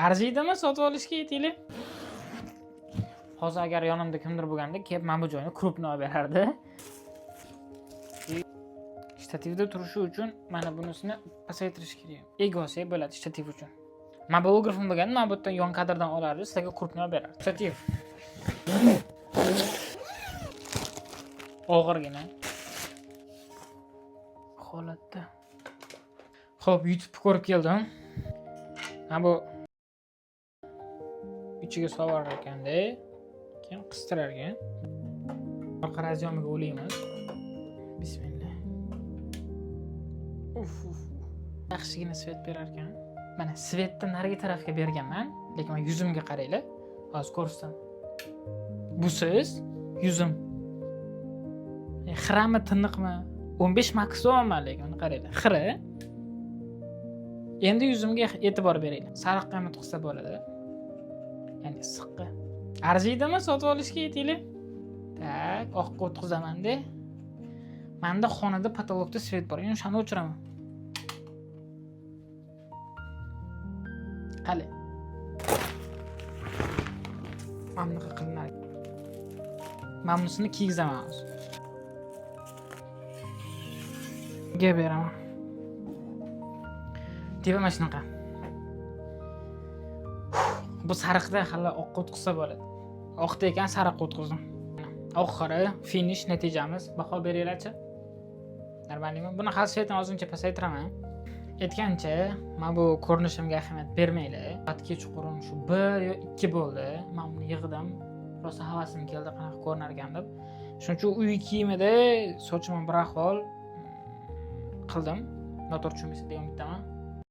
Arziydimi sotib olishga aytaylik? Hozir agar yonimda kimdir bo'lganda, kelib men bu joyni krupni olib berardi. Shtativda turishi uchun mana bunisini pasaytirish kerak. Egosiga bo'ladi shtativ uchun. Men biografim bo'lganda, men bu yerdan yon kadrdan olardi, sizlarga krupni olib berardi. Shtativ. Og'irgina holatda. Xo'p, YouTube ko'rib keldim. Ha bu ichiga solar ekanda, keyin qistirar ekan. Orqa razyomiga o'laymiz. Bismillah. Yaxshigina svet berar ekan. Mana svetni narigi tarafga berganman, lekin men yuzimga qaranglar. Hozir ko'rsam. Busiz yuzim. Xirami tiniqmi? 15 max olman, lekin qaranglar. Xira. Endi yuzimga e'tibor beringlar. Sariq qamat qilsa bo'ladi. Ya'ni issiqqa. Arziydimi sotib olishga aytaylik? Tak, oqqa o'tqizaman-da. Menda xonada patologda svet bor. Endi shuni o'chiraman. Qani. Mamnuqa qilinar. Mamnusini kiygizaman hozir. Ga beraman. Deba mana shunaqa. Bu sariqda hali oqqa o'tqizsa bo'ladi. Oqda ekan sariqqa o'tqizdim. Oxiri finish natijamiz. Baho beringlar-chi. Normalmi? Buni hal svetini ozuncha pasaytiraman. Aytgancha, men bu ko'rinishimga ahamiyat bermanglar. Soatga chuqurim shu 1 yo 2 bo'ldi. Men buni yig'dim. Rosa havasim keldi qanaqa ko'rinar ekan deb. Shuning uchun uy kiyimida sochimni bir ahvol qildim. Noto'g'ri tushunmaysiz degan bittaman.